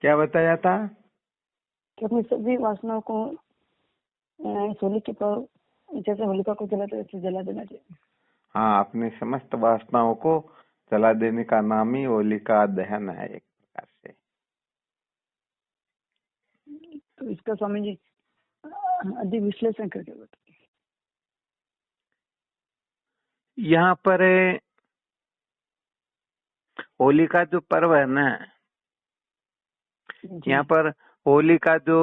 क्या बताया था कि अपनी सभी वासनाओं को होलिका पर, जैसे होलिका को जलाते वैसे जला देना चाहिए। हाँ, अपनी समस्त वासनाओं को जला देने का नाम ही होलिका दहन है एक प्रकार से। तो इसका स्वामी जी अधिक विश्लेषण करके बताइए। यहाँ पर होली का जो पर्व है ना, यहाँ पर होली का जो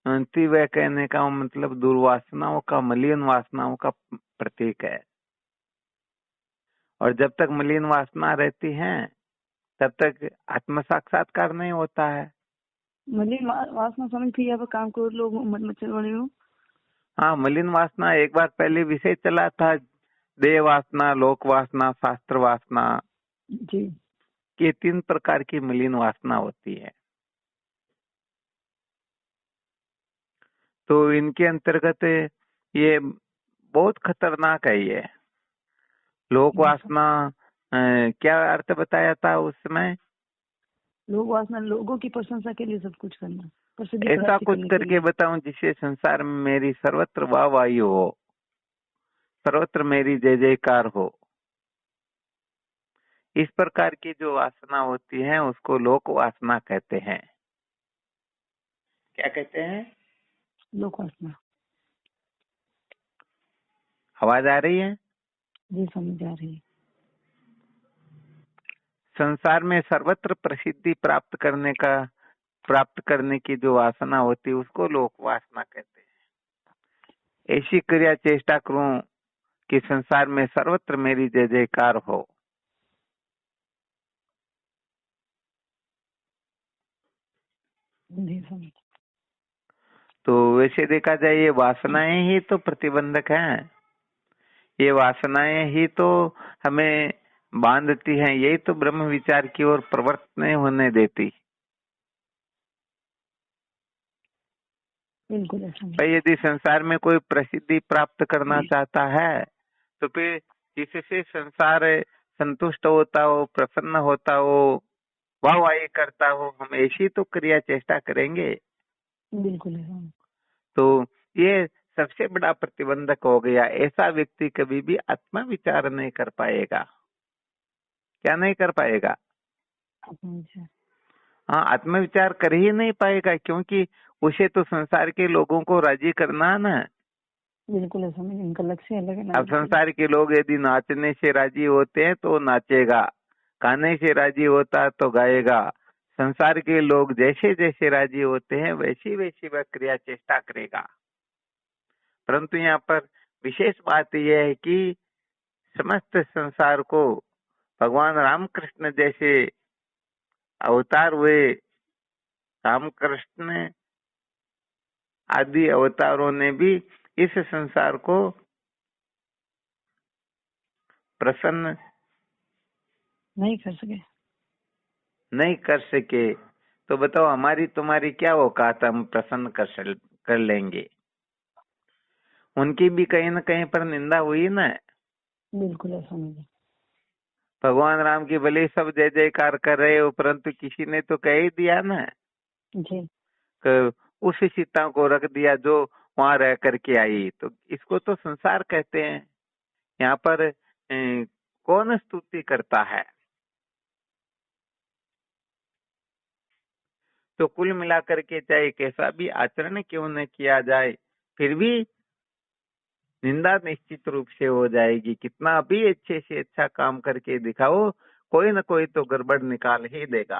तीव्र कहने का मतलब दुर्वासनाओं का, मलिन वासनाओं का प्रतीक है। और जब तक मलिन वासना रहती है तब तक आत्म साक्षात्कार नहीं होता है। मलिन वासना समझ के यहाँ पर काम करो लोग मन मच्छर बने हो। हाँ, मलिन वासना एक बार पहले विषय चला था, देह वासना, लोक वासना, शास्त्र वासना जी। ये 3 प्रकार की मलिन वासना होती है। तो इनके अंतर्गत ये बहुत खतरनाक है। ये लोक वासना क्या अर्थ बताया था उस समय? लोग वासना लोगों की प्रशंसा के लिए सब कुछ करना, प्रसिद्धि ऐसा प्राप्ति कुछ करने के करके लिए। बताऊं जिससे संसार में मेरी सर्वत्र वाहवाही हो, सर्वत्र मेरी जय जयकार हो। इस प्रकार की जो वासना होती है उसको लोक वासना कहते हैं। क्या कहते हैं? लोक वासना। आवाज आ रही है? जी समझ आ रही है। संसार में सर्वत्र प्रसिद्धि प्राप्त करने की जो वासना होती है उसको लोक वासना कहते हैं। ऐसी क्रिया चेष्टा करूं कि संसार में सर्वत्र मेरी जय जयकार हो। जी समझ। तो वैसे देखा जाए ये वासनाएं ही तो प्रतिबंधक हैं। ये वासनाएं ही तो हमें बांधती हैं, यही तो ब्रह्म विचार की ओर प्रवृत्त नहीं होने देती। बिल्कुल भाई यदि संसार में कोई प्रसिद्धि प्राप्त करना चाहता है तो फिर जिससे संसार संतुष्ट होता हो, प्रसन्न होता हो, वाहवाही करता हो, हम ऐसी तो क्रिया चेष्टा करेंगे। बिल्कुल। तो ये सबसे बड़ा प्रतिबंधक हो गया। ऐसा व्यक्ति कभी भी आत्मविचार नहीं कर पाएगा। क्या नहीं कर पाएगा? हाँ, आत्मविचार कर ही नहीं पाएगा, क्योंकि उसे तो संसार के लोगों को राजी करना है ना। बिल्कुल ऐसा नहीं, इनका लक्ष्य अलग है। अब संसार के लोग यदि नाचने से राजी होते हैं तो नाचेगा, गाने से राजी होता तो गाएगा। संसार के लोग जैसे जैसे राजी होते हैं वैसी वैसी वह क्रिया चेष्टा करेगा। परंतु यहाँ पर विशेष बात यह है कि समस्त संसार को भगवान रामकृष्ण जैसे अवतार हुए, रामकृष्ण आदि अवतारों ने भी इस संसार को प्रसन्न नहीं कर सके। तो बताओ हमारी तुम्हारी क्या औकात, हम प्रसन्न कर लेंगे? उनकी भी कहीं न कहीं पर निंदा हुई ना। बिल्कुल ऐसा नहीं। भगवान राम की भले सब जय जयकार कर रहे हो, परंतु किसी ने तो कह ही दिया ना जी। उस सीता को रख दिया जो वहां रह करके आई। तो इसको तो संसार कहते हैं। यहाँ पर कौन स्तुति करता है? तो कुल मिलाकर के चाहे कैसा भी आचरण क्यों न किया जाए, फिर भी निंदा निश्चित रूप से हो जाएगी। कितना भी अच्छे से अच्छा काम करके दिखाओ, कोई न कोई तो गड़बड़ निकाल ही देगा।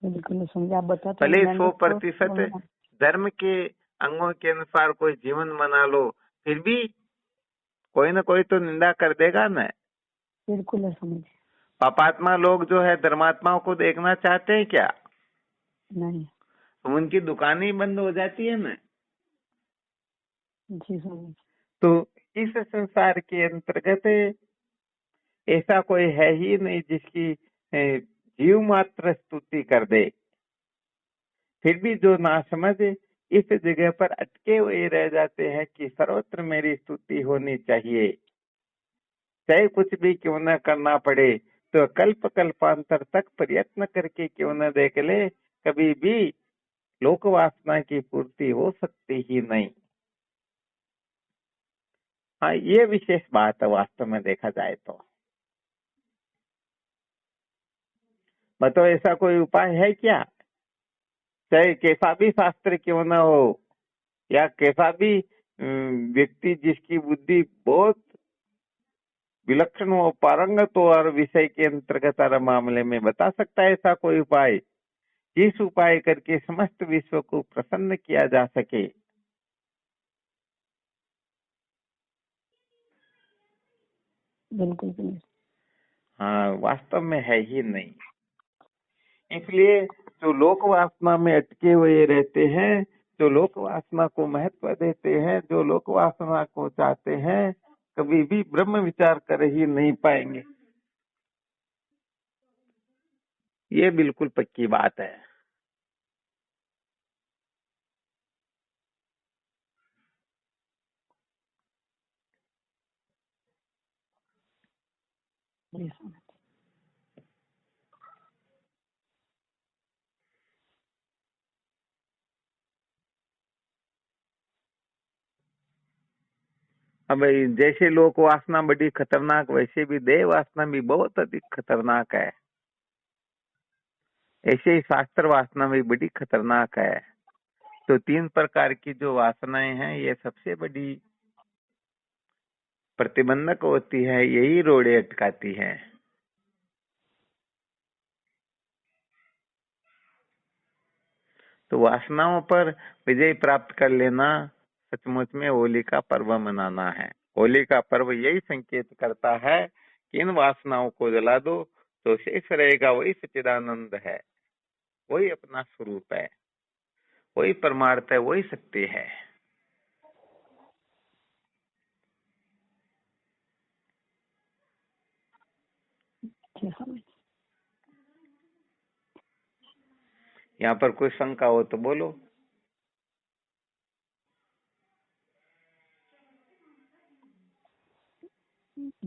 बिल्कुल समझा। आप बताते भले हैं 100% धर्म के अंगों के अनुसार कोई जीवन बना लो, फिर भी कोई न कोई तो निंदा कर देगा ना। बिल्कुल समझ। पापात्मा लोग जो है धर्मात्माओं को देखना चाहते हैं क्या? नहीं। तो उनकी दुकान ही बंद हो जाती है ना। जी समझ। तो इस संसार के अंतर्गत ऐसा कोई है ही नहीं जिसकी जीव मात्र स्तुति कर दे। फिर भी जो ना समझ इस जगह पर अटके हुए रह जाते हैं कि सर्वत्र मेरी स्तुति होनी चाहिए, चाहे कुछ भी क्यों न करना पड़े, तो कल्प कल्पांतर तक प्रयत्न करके क्यों न देख ले, कभी भी लोक वासना की पूर्ति हो सकती ही नहीं। हाँ, ये विशेष बात है वास्तव में देखा जाए तो। बताओ ऐसा कोई उपाय है क्या? चाहे कैसा भी शास्त्र क्यों न हो, या कैसा भी व्यक्ति जिसकी बुद्धि बहुत विलक्षण हो, पारंगत हो और विषय के अंतर्गत हर मामले में बता सकता है ऐसा कोई उपाय, जिस उपाय करके समस्त विश्व को प्रसन्न किया जा सके। बिल्कुल भी नहीं। हाँ, वास्तव में है ही नहीं। इसलिए जो लोक वासना में अटके हुए रहते हैं, जो लोक वासना को महत्व देते हैं, जो लोक वासना को चाहते हैं, कभी भी ब्रह्म विचार कर ही नहीं पाएंगे। ये बिल्कुल पक्की बात है। जी स्वामी जी। अब जैसे लोक वासना बड़ी खतरनाक, वैसे भी देह वासना भी बहुत अधिक खतरनाक है। ऐसे ही शास्त्र वासना भी बड़ी खतरनाक है। तो 3 प्रकार की जो वासनाएं हैं, ये सबसे बड़ी प्रतिबंधक होती है, यही रोड़े अटकाती है। तो वासनाओं पर विजय प्राप्त कर लेना सचमुच में होली का पर्व मनाना है। होली का पर्व यही संकेत करता है कि इन वासनाओं को जला दो तो शेष रहेगा वही सच्चिदानंद है, वही अपना स्वरूप है, वही परमार्थ है, वही सत्य है। जी स्वामी जी। यहाँ पर कोई शंका हो तो बोलो।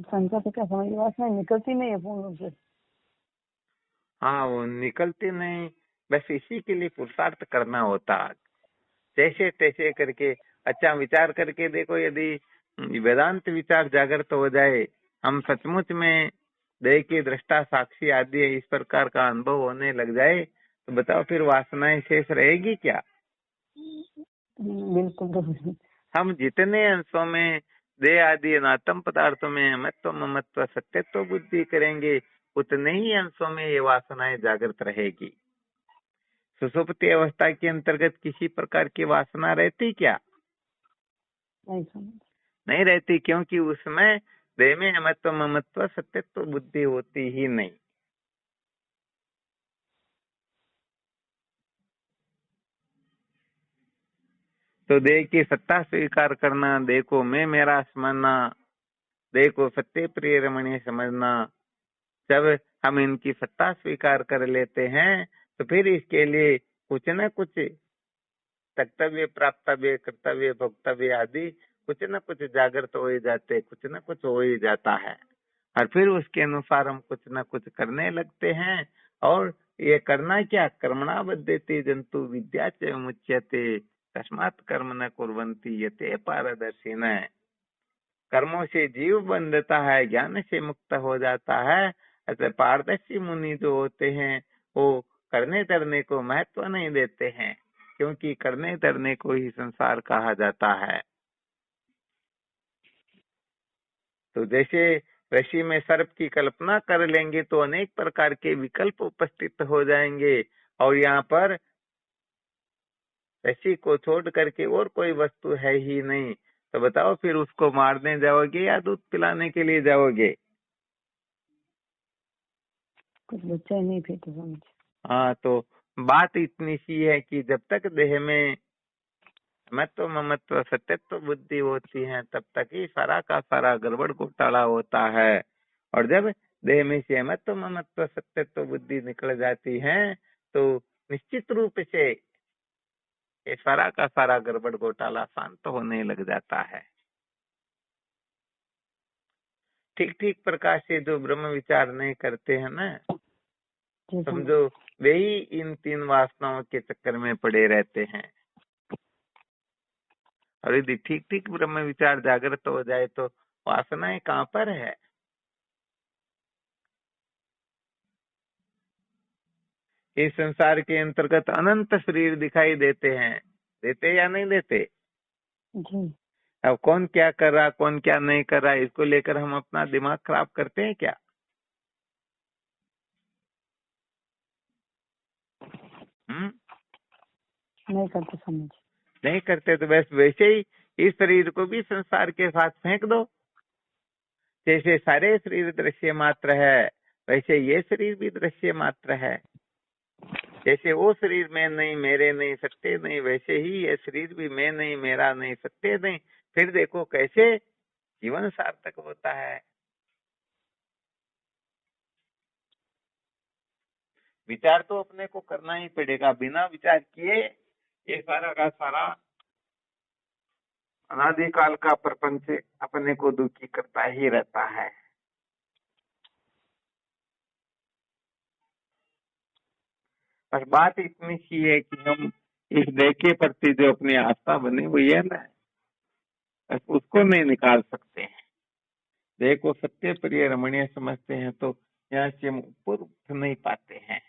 शंका तो क्या, समझ वासना निकलती नहीं है पूर्ण रूप से। हाँ, वो निकलती नहीं, बस इसी के लिए पुरुषार्थ करना होता। जैसे तैसे करके अच्छा विचार करके देखो, यदि वेदांत विचार जागृत हो जाए, हम सचमुच में देह की दृष्टा साक्षी आदि इस प्रकार का अनुभव होने लग जाए, तो बताओ फिर वासनाएं शेष रहेगी क्या? बिल्कुल तो। हम जितने अंशों में देह आदि अनात्म पदार्थों में अमत्व ममत्व सत्यत्व बुद्धि करेंगे, उतने ही अंशों में ये वासनाएं जागृत रहेगी। सुषुप्ति अवस्था के अंतर्गत किसी प्रकार की वासना रहती क्या? नहीं स्वामी जी। नहीं रहती, क्योंकि उसमें देह में अमत्व ममत्व सत्यत्व बुद्धि होती ही नहीं। तो देह की सत्ता स्वीकार करना, देह को मैं मेरा समझना, देह को सत्य प्रिय रमणीय समझना, जब हम इनकी सत्ता स्वीकार कर लेते हैं तो फिर इसके लिए कुछ न कुछ तक्तव्य, प्राप्तव्य, कर्तव्य, भोक्तव्य आदि कुछ न कुछ जागृत हो ही जाते, कुछ न कुछ हो ही जाता है। और फिर उसके अनुसार हम कुछ न कुछ करने लगते हैं। और ये करना क्या? कर्मणा बध्यते जंतु विद्या च मुच्यते तस्मात् कर्म न कुर्वन्ति यते पारदर्शिन। कर्मों से जीव बंधता है, ज्ञान से मुक्त हो जाता है। ऐसे पारदर्शी मुनि जो होते हैं, वो करने धरने को महत्व नहीं देते हैं, क्योंकि करने धरने को ही संसार कहा जाता है। तो जैसे रस्सी में सर्प की कल्पना कर लेंगे तो अनेक प्रकार के विकल्प उपस्थित हो जाएंगे, और यहाँ पर रस्सी को छोड़ करके और कोई वस्तु है ही नहीं। तो बताओ फिर उसको मारने जाओगे या दूध पिलाने के लिए जाओगे? कुछ बच्चा ही नहीं फिर तो स्वामी जी। हाँ, तो बात इतनी सी है कि जब तक देह में महत्व ममत्व सत्यत्व बुद्धि होती है, तब तक ही सारा का सारा गड़बड़ घोटाला होता है। और जब देह में से महत्व ममत्व सत्यत्व बुद्धि निकल जाती है, तो निश्चित रूप से ये सारा का सारा गड़बड़ घोटाला शांत होने लग जाता है। ठीक ठीक प्रकाश से जो ब्रह्म विचार नहीं करते हैं ना, जी स्वामी। समझो वे ही इन 3 वासनाओं के चक्कर में पड़े रहते हैं। और यदि ठीक ठीक ब्रह्म विचार जागृत हो जाए तो वासनाएं कहाँ पर है। इस संसार के अंतर्गत अनंत शरीर दिखाई देते हैं, देते या नहीं देते। जी अब कौन क्या कर रहा, कौन क्या नहीं कर रहा, इसको लेकर हम अपना दिमाग खराब करते हैं क्या। नहीं करते समझ। नहीं करते तो बस वैसे ही इस शरीर को भी संसार के साथ फेंक दो। जैसे सारे शरीर दृश्य मात्र है, वैसे ये शरीर भी दृश्य मात्र है। जैसे वो शरीर मैं नहीं, मेरे नहीं, सत्य नहीं, वैसे ही ये शरीर भी मैं नहीं, मेरा नहीं, सत्य नहीं। फिर देखो कैसे जीवन सार्थक होता है। विचार तो अपने को करना ही पड़ेगा, बिना विचार किए ये सारा का सारा अनादिकाल का प्रपंच अपने को दुखी करता ही रहता है। पर बात इतनी सी है कि हम इस देह के प्रति जो अपनी आस्था बनी हुई है ना, उसको नहीं निकाल सकते हैं। देह को सत्य प्रिय रमणीय समझते हैं तो यहाँ से हम ऊपर उठ नहीं पाते हैं।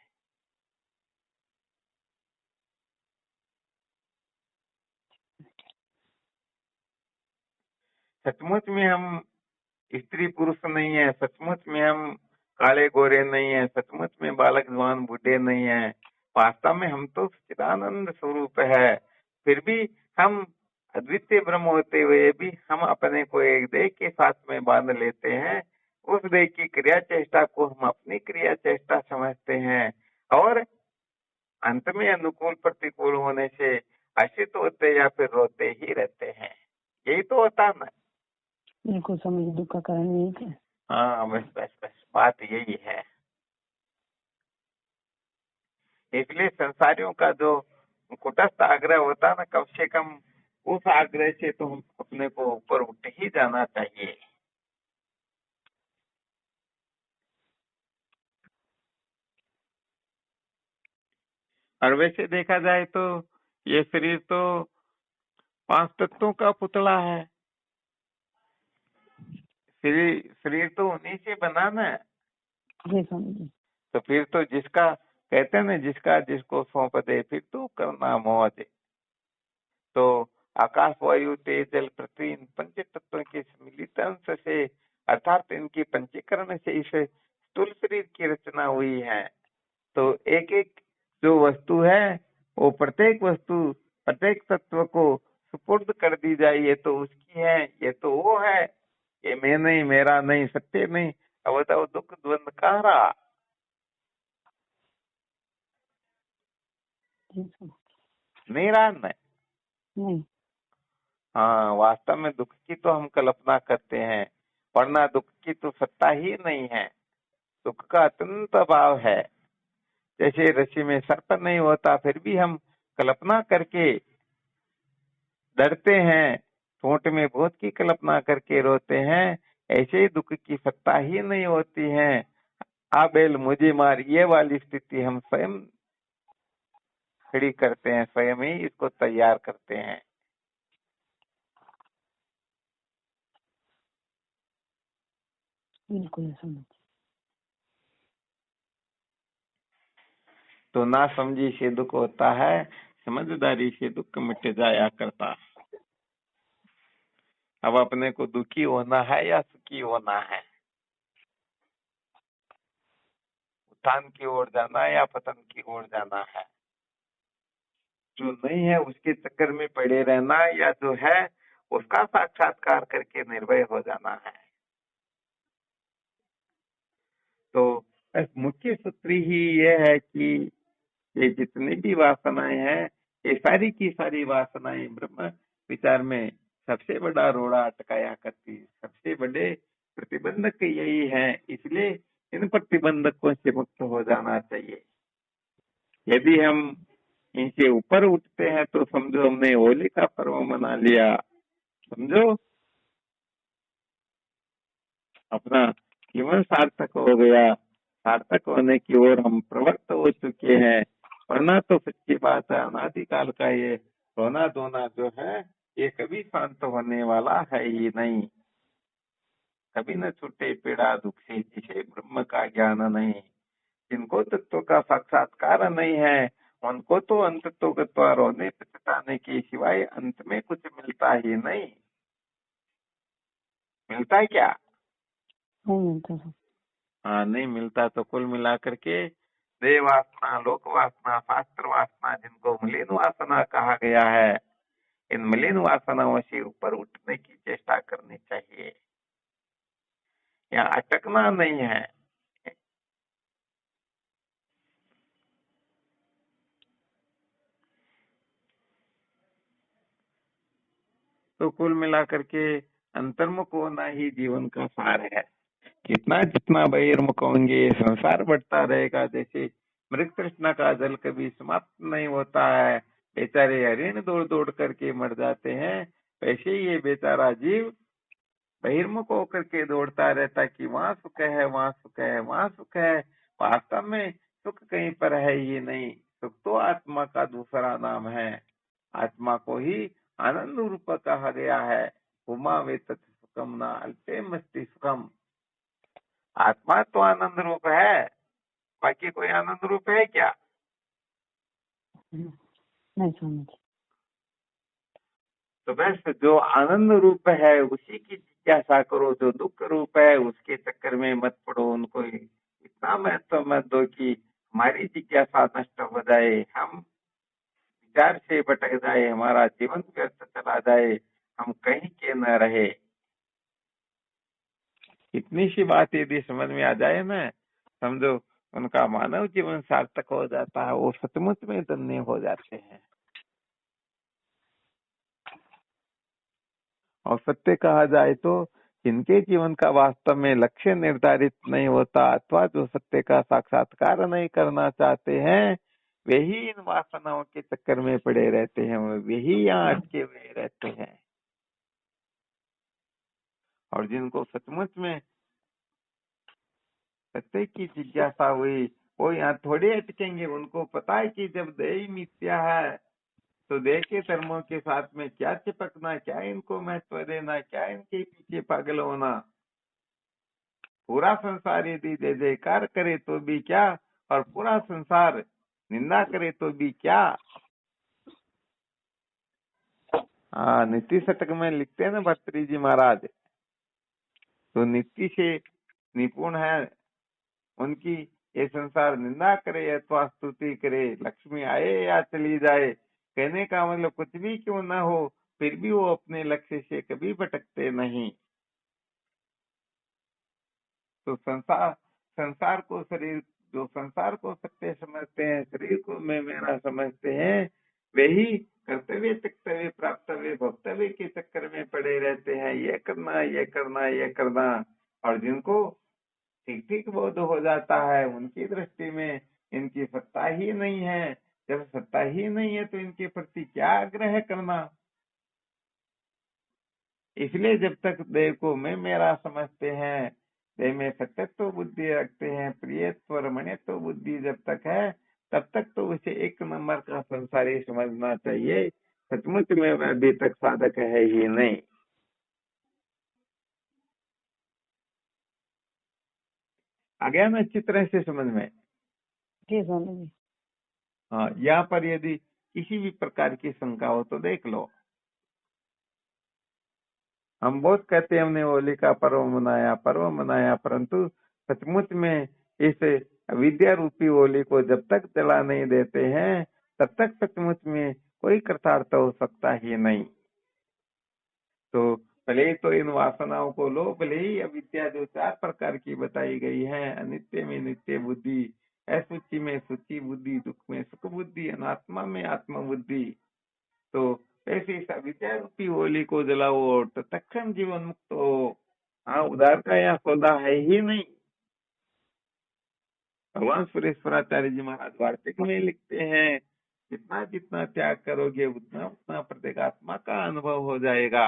सचमुच में हम स्त्री पुरुष नहीं है, सचमुच में हम काले गोरे नहीं है, सचमुच में बालक जवान बूढ़े नहीं है। वास्तव में हम तो सच्चिदानंद स्वरूप है। फिर भी हम अद्वितीय ब्रह्म होते हुए भी हम अपने को एक देह के साथ में बांध लेते हैं। उस देह की क्रिया चेष्टा को हम अपनी क्रिया चेष्टा समझते हैं और अंत में अनुकूल प्रतिकूल होने से हर्षित होते या फिर रोते ही रहते हैं। यही तो होता ना। बिल्कुल समझ, दुख का कारण यही है। हाँ बस बस बस बात यही है। इसलिए संसारियों का जो कुटस्थ आग्रह होता है ना, कम से कम उस आग्रह से तो हम अपने को ऊपर उठ ही जाना चाहिए। और वैसे देखा जाए तो ये शरीर तो 5 तत्वों का पुतला है। शरीर तो उन्हीं से बना ना। जी स्वामी जी। तो फिर तो जिसका कहते हैं ना, जिसका जिसको सौंप दे फिर तो करना मौज। तो आकाश वायु तेज जल पृथ्वी इन 5 तत्वों के सम्मिलित अंश से अर्थात इनकी पंचीकरण से इस स्थूल शरीर की रचना हुई है। तो एक एक जो वस्तु है वो प्रत्येक वस्तु प्रत्येक तत्व को सुपुर्द कर दी जाए। ये तो उसकी है, ये तो वो है, ये मैं नहीं, मेरा नहीं, सत्य नहीं। अब बताओ दुख द्वंद कहाँ रहा। जी स्वामी। नहीं रहा ना। नहीं। हाँ, वास्तव में दुख की तो हम कल्पना करते हैं, वरना दुख की तो सत्ता ही नहीं है। दुख का अत्यंत अभाव है। जैसे रस्सी में सर्प नहीं होता फिर भी हम कल्पना करके डरते हैं, ठोंठ में भूत की कल्पना करके रोते हैं, ऐसे ही दुख की सत्ता ही नहीं होती है। आ बेल मुझे मार, ये वाली स्थिति हम स्वयं खड़ी करते हैं, स्वयं ही इसको तैयार करते हैं। बिल्कुल समझ। तो ना समझी से दुख होता है, समझदारी से दुख मिट जाया करता। अब अपने को दुखी होना है या सुखी होना है, उत्थान की ओर जाना है या पतन की ओर जाना है। जो नहीं है उसके चक्कर में पड़े रहना है या जो है उसका साक्षात्कार करके निर्भय हो जाना है। तो मुख्य सूत्र ही ये है कि ये जितनी भी वासनाएं हैं, ये सारी की सारी वासनाएं ब्रह्म विचार में सबसे बड़ा रोड़ा अटकाया करती, सबसे बड़े प्रतिबंधक यही है। इसलिए इन प्रतिबंधकों से मुक्त हो जाना चाहिए। यदि हम इनसे ऊपर उठते हैं तो समझो हमने होली का पर्व मना लिया, समझो। अपना जीवन सार्थक हो गया, सार्थक होने की ओर हम प्रवृत्त हो चुके हैं। वरना तो सच्ची बात है, अनादिकाल का ये रोना धोना जो है ये कभी शांत होने वाला है ही नहीं। कभी न छूटे पीड़ा दुख से, जिसे ब्रह्म का ज्ञान नहीं। जिनको तत्व का साक्षात्कार नहीं है उनको तो अंत तो गत्वा रोने पछताने के सिवाय अंत में कुछ मिलता ही नहीं। मिलता है क्या? नहीं मिलता सर। हाँ, नहीं मिलता। तो कुल मिलाकर के देह वासना, लोक वासना, शास्त्र वासना, जिनको मलिन वासना कहा गया है, इन मलिन वासनाओं से ऊपर उठने की चेष्टा करनी चाहिए। यहाँ अटकना नहीं है। तो कुल मिलाकर के अंतर्मुख होना ही जीवन का सार है। जितना जितना बहिर्मुख होंगे संसार बढ़ता रहेगा। जैसे मृग तृष्णा का जल कभी समाप्त नहीं होता है, बेचारे हरिण दौड़ दौड़ करके मर जाते हैं, वैसे ही ये बेचारा जीव बहिर्मुख होकर के दौड़ता रहता कि वहाँ सुख है, वहाँ सुख है, वहाँ सुख है। वास्तव में सुख कहीं पर है ही नहीं। सुख तो आत्मा का दूसरा नाम है। आत्मा को ही आनंद रूप कहा गया है। उमा वे तत् सुखम न अल्पे मस्ति सुखम। आत्मा तो आनंद रूप है, बाकी कोई आनंद रूप है क्या? नहीं समझ। तो बस जो आनंद रूप है उसी की जिज्ञासा करो। जो दुख रूप है उसके चक्कर में मत पड़ो। उनको इतना महत्व मत दो कि हमारी जिज्ञासा नष्ट हो जाए, हम विचार से भटक जाए, हमारा जीवन व्यर्थ चला जाए, हम कहीं के न रहे। इतनी सी बात यदि समझ में आ जाए ना, समझो उनका मानव जीवन सार्थक हो जाता है। वो सचमुच में धन्य हो जाते हैं। और सत्य कहा जाए तो जिनके जीवन का वास्तव में लक्ष्य निर्धारित नहीं होता अथवा जो सत्य का साक्षात्कार नहीं करना चाहते हैं, वे ही इन वासनाओं के चक्कर में पड़े रहते हैं, वे ही यहाँ अटके हुए रहते हैं। और जिनको सचमुच में सत्य की जिज्ञासा हुई वो यहाँ थोड़े अटकेंगे। उनको पता है कि जब देह मिथ्या है तो देह के धर्मों के साथ में क्या चिपकना, क्या इनको महत्व देना, क्या इनके पीछे पागल होना। पूरा संसार यदि जय जयकार करे तो भी क्या, और पूरा संसार निंदा करे तो भी क्या। हाँ, नीति शतक में लिखते हैं ना भर्तृहरि जी महाराज, तो नीति से निपुण है उनकी। ये संसार निंदा करे अथवा स्तुति करे, लक्ष्मी आए या चली जाए, कहने का मतलब कुछ भी क्यों न हो फिर भी वो अपने लक्ष्य से कभी भटकते नहीं। तो संसार को शरीर, जो संसार को सत्य समझते हैं, शरीर को मैं मेरा समझते हैं, वे ही कर्तव्य त्यक्तव्य प्राप्तव्य भक्तव्य के चक्कर में पड़े रहते हैं। ये करना, ये करना, ये करना। और जिनको ठीक ठीक बोध हो जाता है उनकी दृष्टि में इनकी सत्ता ही नहीं है। जब सत्ता ही नहीं है तो इनके प्रति क्या आग्रह करना। इसलिए जब तक देह को मैं मेरा समझते हैं, देह में सत्यत्व बुद्धि रखते हैं, प्रियत्व रमणीयत्व बुद्धि जब तक है, तब तक तो उसे एक नंबर का संसारी समझना चाहिए। सचमुच में वह अभी तक साधक है ही नहीं। आ गया ना अच्छी तरह से समझ में? जी स्वामी जी। हाँ, यहाँ पर यदि किसी भी प्रकार की शंका हो तो देख लो। हम बहुत कहते हैं हमने होली का पर्व मनाया, परंतु सचमुच में इस विद्या रूपी होली को जब तक जला नहीं देते हैं तब तक सचमुच में कोई कृतार्थ हो सकता ही नहीं। तो भले ही तो इन वासनाओं को लो, भले ही अविद्या जो 4 प्रकार की बताई गई है, अनित्य में नित्य बुद्धि, असुचि में सुचि बुद्धि, दुख में सुख बुद्धि, अनात्मा में आत्म बुद्धि, तो ऐसे इस अविद्या रूपी होली को जलाओ और तत्क्षण जीवन मुक्त हो। हाँ, उधार का यहाँ सौदा है ही नहीं। भगवान सुरेश्वराचार्य जी महाराज वार्तिक में लिखते हैं, जितना जितना त्याग करोगे उतना उतना प्रत्येक आत्मा का अनुभव हो जाएगा।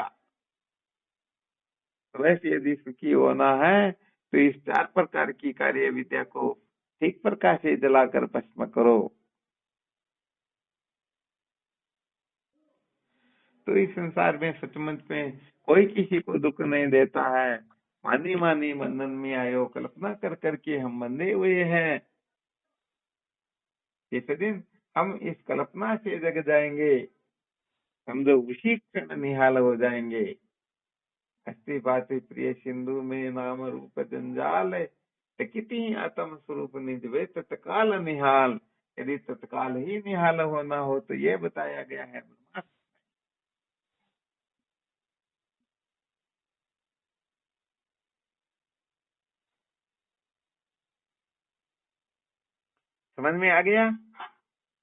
वैसे यदि सुखी होना है तो इस 4 प्रकार की कार्य विद्या को ठीक प्रकार से जलाकर भस्म करो। तो इस संसार में सचमुच में कोई किसी को दुख नहीं देता है। मानी मानी बंधन में आयो, कल्पना कर करके हम बंधे हुए हैं। इस दिन हम इस कल्पना से जग जाएंगे, हम जो उसी क्षण निहाल हो जाएंगे। हस्ती बाती प्रिय सिंधु में नाम रूप जंजाल, कितनी आत्म स्वरूप निज वे तत्काल निहाल। यदि तत्काल ही निहाल होना हो तो ये बताया गया है। समझ में आ गया?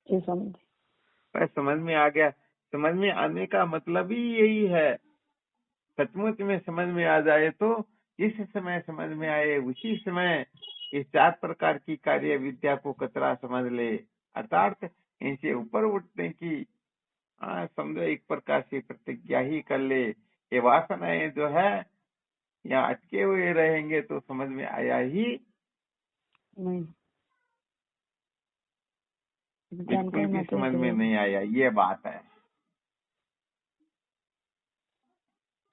ये समझ। बस समझ में आ गया। समझ में आने का मतलब ही यही है। सचमुच में समझ में आ जाए तो जिस समय समझ में आए उसी समय इस 4 प्रकार की कार्य विद्या को कतरा समझ ले, अर्थात इनसे ऊपर उठने की समझो एक प्रकार से प्रतिज्ञा ही कर ले। ये वासनाएं जो है यहाँ अटके हुए रहेंगे तो समझ में आया ही नहीं, बिल्कुल भी समझ में नहीं आया, ये बात है।